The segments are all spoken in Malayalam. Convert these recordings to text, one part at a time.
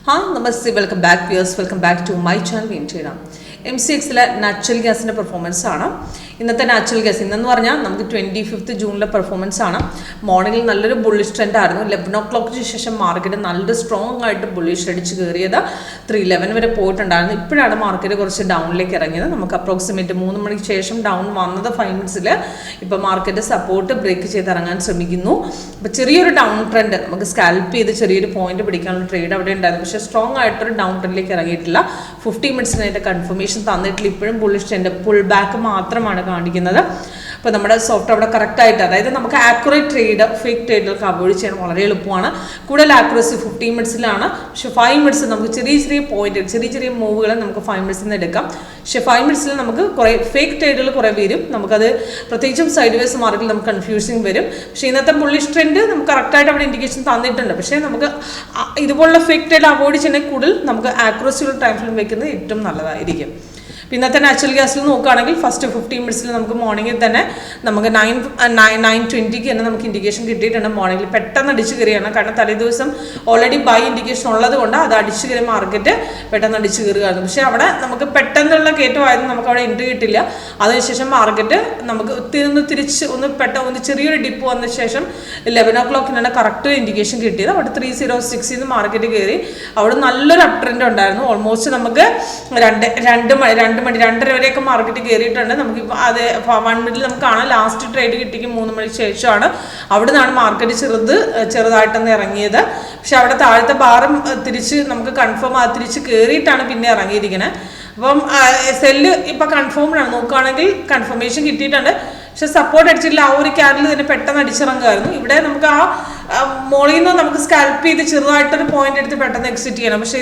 Hi, Namaste, welcome back viewers, welcome back to my channel Vinchira. MCXലെ നാച്ചുറൽ ഗ്യാസിൻ്റെ പെർഫോമൻസ് ആണ് ഇന്നത്തെ നാച്ചുറൽ ഗ്യാസ്. ഇന്നെന്ന് പറഞ്ഞാൽ നമുക്ക് 25th ജൂണിലെ പെർഫോമൻസ് ആണ്. മോർണിംഗിൽ നല്ലൊരു ബുള്ളിഷ് ട്രെൻഡ് ആയിരുന്നു. 11 o'clockന് ശേഷം മാർക്കറ്റ് നല്ലൊരു സ്ട്രോങ് ആയിട്ട് ബുള്ളിഷ് അടിച്ച് കയറിയത് 311 വരെ പോയിട്ടുണ്ടായിരുന്നു. ഇപ്പോഴാണ് മാർക്കറ്റ് കുറച്ച് ഡൗണിലേക്ക് ഇറങ്ങിയത്. നമുക്ക് അപ്രോക്സിമേറ്റ് 3 മണിക്ക് ശേഷം ഡൗൺ വന്നത് 5 മിനിറ്റ്സിൽ ഇപ്പോൾ മാർക്കറ്റ് സപ്പോർട്ട് ബ്രേക്ക് ചെയ്ത് ഇറങ്ങാൻ ശ്രമിക്കുന്നു. അപ്പോൾ ചെറിയൊരു ഡൗൺ ട്രെൻഡ് നമുക്ക് സ്കാൽപ്പ് ചെയ്ത് ചെറിയൊരു പോയിന്റ് പിടിക്കാനുള്ള ട്രേഡ് അവിടെ ഉണ്ടായിരുന്നു. പക്ഷേ സ്ട്രോങ് ആയിട്ടൊരു ഡൗൺ ട്രെൻഡിലേക്ക് ഇറങ്ങിയിട്ടില്ല. 50 മിനിറ്റ്സിന് അതിൻ്റെ കൺഫർമേഷൻ തന്നിട്ടില്ല. ഇപ്പോഴും ബുള്ളിഷ് ട്രെൻഡ് പുൾ ബാക്ക് മാത്രമാണ് കാണിക്കുന്നത്. അപ്പോൾ നമ്മുടെ സോഫ്റ്റ് അവിടെ കറക്റ്റായിട്ട്, അതായത് നമുക്ക് ആക്യുറേറ്റ് ട്രേഡ് ഫേക്ക് ട്രേഡുകൾക്ക് അവോയ്ഡ് ചെയ്യാൻ വളരെ എളുപ്പമാണ്. കൂടുതൽ ആക്യുറസി 15 മിനിറ്റ്സിലാണ്. പക്ഷേ 5 മിനിറ്റ്സ് നമുക്ക് ചെറിയ പോയിന്റ് ചെറിയ മൂവുകൾ നമുക്ക് 5 മിനിറ്റ്സിൽ നിന്ന് എടുക്കാം. പക്ഷേ 5 മിനിറ്റ്സിൽ നമുക്ക് കുറേ ഫേക്ക് ട്രേഡുകൾ കുറേ വരും. നമുക്കത് പ്രത്യേകിച്ചും സൈഡ് വേസ് മാർക്കറ്റിൽ നമുക്ക് കൺഫ്യൂസിങ് വരും. പക്ഷേ ഇന്നത്തെ ബുള്ളിഷ് ട്രെൻഡ് നമുക്ക് കറക്റ്റായിട്ട് അവിടെ ഇൻഡിക്കേഷൻ തന്നിട്ടുണ്ട്. പക്ഷേ നമുക്ക് ഇതുപോലുള്ള ഫേക്ക് ട്രേഡ് അവോയ്ഡ് ചെയ്യണമെങ്കിൽ കൂടുതൽ നമുക്ക് ആക്യുറസിയുള്ള ടൈം ഫ്രെയിം വെക്കുന്നത് ഏറ്റവും നല്ലതായിരിക്കും. ഇന്നത്തെ നാച്ചുറൽ ഗ്യാസിൽ നോക്കുകയാണെങ്കിൽ ഫസ്റ്റ് 15 മിനിറ്റ്സിൽ നമുക്ക് മോർണിംഗിൽ തന്നെ നമുക്ക് 9:20 തന്നെ നമുക്ക് ഇൻഡിക്കേഷൻ കിട്ടിയിട്ടുണ്ട്. മോർണിംഗിൽ പെട്ടെന്ന് അടിച്ചു കയറിയാണ്. കാരണം തലേ ദിവസം ഓൾറെഡി ബൈ ഇൻഡിക്കേഷൻ ഉള്ളത് കൊണ്ട് അത് അടിച്ചു കയറിയ മാർക്കറ്റ് പെട്ടെന്ന് അടിച്ചു കയറുകയായിരുന്നു. പക്ഷേ അവിടെ നമുക്ക് പെട്ടെന്നുള്ള കയറ്റമായിരുന്നു, നമുക്ക് അവിടെ എൻട്രി കിട്ടില്ല. അതിനുശേഷം മാർക്കറ്റ് നമുക്ക് ഒന്ന് ചെറിയൊരു ഡിപ്പ് വന്ന ശേഷം 11 o'clockനാണ് കറക്റ്റ് ഇൻഡിക്കേഷൻ കിട്ടിയത്. അവിടെ 306 മാർക്കറ്റ് കയറി. അവിടെ നല്ലൊരു അപ് ട്രെൻഡ് ഉണ്ടായിരുന്നു. ഓൾമോസ്റ്റ് നമുക്ക് 2:30 വരെയൊക്കെ മാർക്കറ്റ് കയറിയിട്ടുണ്ട്. നമുക്കിപ്പോൾ അത് 1 മിനിറ്റിൽ നമുക്ക് കാണാം. ലാസ്റ്റ് ട്രേഡ് കിട്ടിക്ക് 3 മണിക്ക് ശേഷമാണ്. അവിടെ നിന്നാണ് മാർക്കറ്റ് ചെറുതായിട്ടൊന്ന് ഇറങ്ങിയത്. പക്ഷെ അവിടെ താഴത്തെ ബാറും തിരിച്ച് നമുക്ക് തിരിച്ച് കയറിയിട്ടാണ് പിന്നെ ഇറങ്ങിയിരിക്കുന്നത്. അപ്പം സെല്ല് ഇപ്പം കൺഫേംഡ് ആണ്. നോക്കുകയാണെങ്കിൽ കൺഫർമേഷൻ കിട്ടിയിട്ടുണ്ട്. പക്ഷെ സപ്പോർട്ട് അടിച്ചിട്ടില്ല. ആ ഒരു ക്യാൻഡിൽ തന്നെ പെട്ടെന്ന് അടിച്ചിറങ്ങുമായിരുന്നു. ഇവിടെ നമുക്ക് ആ മോളിൽ നിന്ന് നമുക്ക് സ്കാൽപ്പ് ചെയ്ത് ചെറുതായിട്ടൊരു പോയിന്റ് എടുത്ത് പെട്ടെന്ന് എക്സിറ്റ് ചെയ്യണം. പക്ഷെ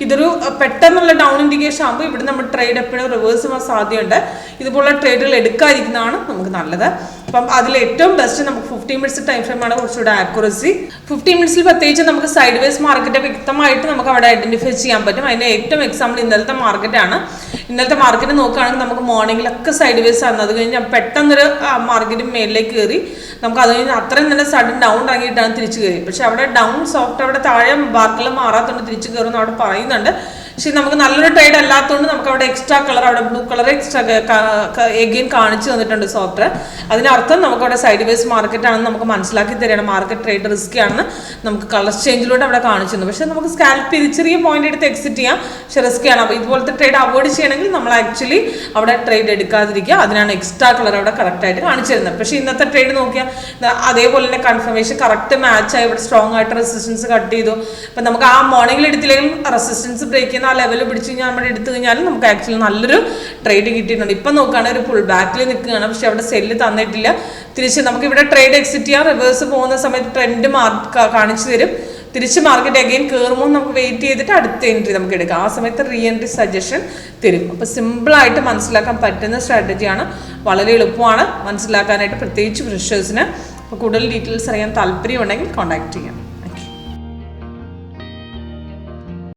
ഇതൊരു പെട്ടെന്നുള്ള ഡൗൺ ഇൻഡിക്കേഷൻ ആകുമ്പോൾ ഇവിടെ നമ്മൾ ട്രേഡ് എപ്പോഴും റിവേഴ്സ് ചെയ്യാൻ സാധ്യതയുണ്ട്. ഇതുപോലുള്ള ട്രേഡുകൾ എടുക്കാതിരിക്കുന്നതാണ് നമുക്ക് നല്ലത്. അപ്പം അതിൽ ഏറ്റവും ബെസ്റ്റ് നമുക്ക് 15 മിനിറ്റ്സ് ടൈം ഫ്രെയിമാണ് കുറച്ചുകൂടെ ആക്യുറസി. 15 മിനിറ്റ്സിൽ പ്രത്യേകിച്ച് നമുക്ക് സൈഡ് വേസ് മാർക്കറ്റ് വ്യക്തമായിട്ട് നമുക്ക് അവിടെ ഐഡന്റിഫൈ ചെയ്യാൻ പറ്റും. അതിൻ്റെ ഏറ്റവും എക്സാമ്പിൾ ഇന്നലത്തെ മാർക്കറ്റാണ്. ഇന്നലത്തെ മാർക്കറ്റ് നോക്കുകയാണെങ്കിൽ നമുക്ക് മോർണിംഗിലൊക്കെ സൈഡ് വേസ് ആണ്. അത് കഴിഞ്ഞ് പെട്ടെന്നൊരു മാർക്കറ്റ് മേലിലേക്ക് കയറി. നമുക്ക് അത് കഴിഞ്ഞ് അത്രയും തന്നെ സഡൻ ഡൗൺ ഇറങ്ങിയിട്ടാണ് തിരിച്ചു കയറി. പക്ഷെ അവിടെ ഡൗൺ സോഫ്റ്റ് അവിടെ താഴെ ബാർക്കുകൾ മാറാത്തതുകൊണ്ട് തിരിച്ചു കയറുമെന്ന് അവിടെ പറയുന്നുണ്ട്. പക്ഷെ നമുക്ക് നല്ലൊരു ട്രേഡ് അല്ലാത്തതുകൊണ്ട് നമുക്ക് അവിടെ എക്സ്ട്രാ കളർ, അവിടെ ബ്ലൂ കളർ എക്സ്ട്രാ എഗെയിൻ കാണിച്ചു തന്നിട്ടുണ്ട് സോഫ്റ്റ്. അതിനർത്ഥം നമുക്ക് അവിടെ സൈഡ് വേസ് മാർക്കറ്റ് ആണെന്ന് നമുക്ക് മനസ്സിലാക്കി തരികയാണ്. മാർക്കറ്റ് ട്രേഡ് റിസ്കി ആണെന്ന് നമുക്ക് കളർ ചേഞ്ചിലൂടെ അവിടെ കാണിച്ചു തന്നു. പക്ഷെ നമുക്ക് സ്കാൽപ്പ് ചെയ്ത് ചെറിയ പോയിന്റ് എടുത്ത് എക്സിറ്റ് ചെയ്യാം. പക്ഷെ റിസ്ക്കിയാണ്. അപ്പോൾ ഇതുപോലത്തെ ട്രേഡ് അവോയ്ഡ് ചെയ്യണമെങ്കിൽ നമ്മൾ ആക്ച്വലി അവിടെ ട്രേഡ് എടുക്കാതിരിക്കുക. അതിനാണ് എക്സ്ട്രാ കളർ അവിടെ കറക്റ്റായിട്ട് കാണിച്ചു തരുന്നത്. പക്ഷേ ഇന്നത്തെ ട്രേഡ് നോക്കിയാൽ അതേപോലെ തന്നെ കൺഫർമേഷൻ കറക്റ്റ് മാച്ചായി. ഇവിടെ സ്ട്രോങ് ആയിട്ട് റെസിസ്റ്റൻസ് കട്ട് ചെയ്തു. അപ്പം നമുക്ക് ആ മോർണിംഗിൽ എടുത്തില്ലെങ്കിൽ റെസിസ്റ്റൻസ് ബ്രേക്ക് ചെയ്യുന്ന ആ ലെവൽ പിടിച്ച് കഴിഞ്ഞാൽ നമ്മൾ എടുത്തു കഴിഞ്ഞാൽ നമുക്ക് ആക്ച്വലി നല്ലൊരു ട്രേഡ് കിട്ടിയിട്ടുണ്ട്. ഇപ്പം നോക്കുകയാണെങ്കിൽ ഒരു പുൾ ബാക്കിൽ നിൽക്കുകയാണ്. പക്ഷെ അവിടെ സെല്ല് തന്നിട്ടില്ല. തിരിച്ച് നമുക്ക് ഇവിടെ ട്രേഡ് എക്സിറ്റ് ചെയ്യാം. റിവേഴ്സ് പോകുന്ന സമയത്ത് ട്രെൻഡ് കാണിച്ചു തരും. തിരിച്ച് മാർക്കറ്റ് അഗെയിൻ കയറുമ്പോൾ നമുക്ക് വെയിറ്റ് ചെയ്തിട്ട് അടുത്ത എൻട്രി നമുക്ക് എടുക്കാം. ആ സമയത്ത് റീ എൻട്രി സജഷൻ തരും. അപ്പോൾ സിമ്പിളായിട്ട് മനസ്സിലാക്കാൻ പറ്റുന്ന സ്ട്രാറ്റജിയാണ്. വളരെ എളുപ്പമാണ് മനസ്സിലാക്കാനായിട്ട്, പ്രത്യേകിച്ച് ഫ്രഷേഴ്സിന്. അപ്പോൾ കൂടുതൽ ഡീറ്റെയിൽസ് അറിയാൻ താല്പര്യമുണ്ടെങ്കിൽ കോൺടാക്ട് ചെയ്യാം.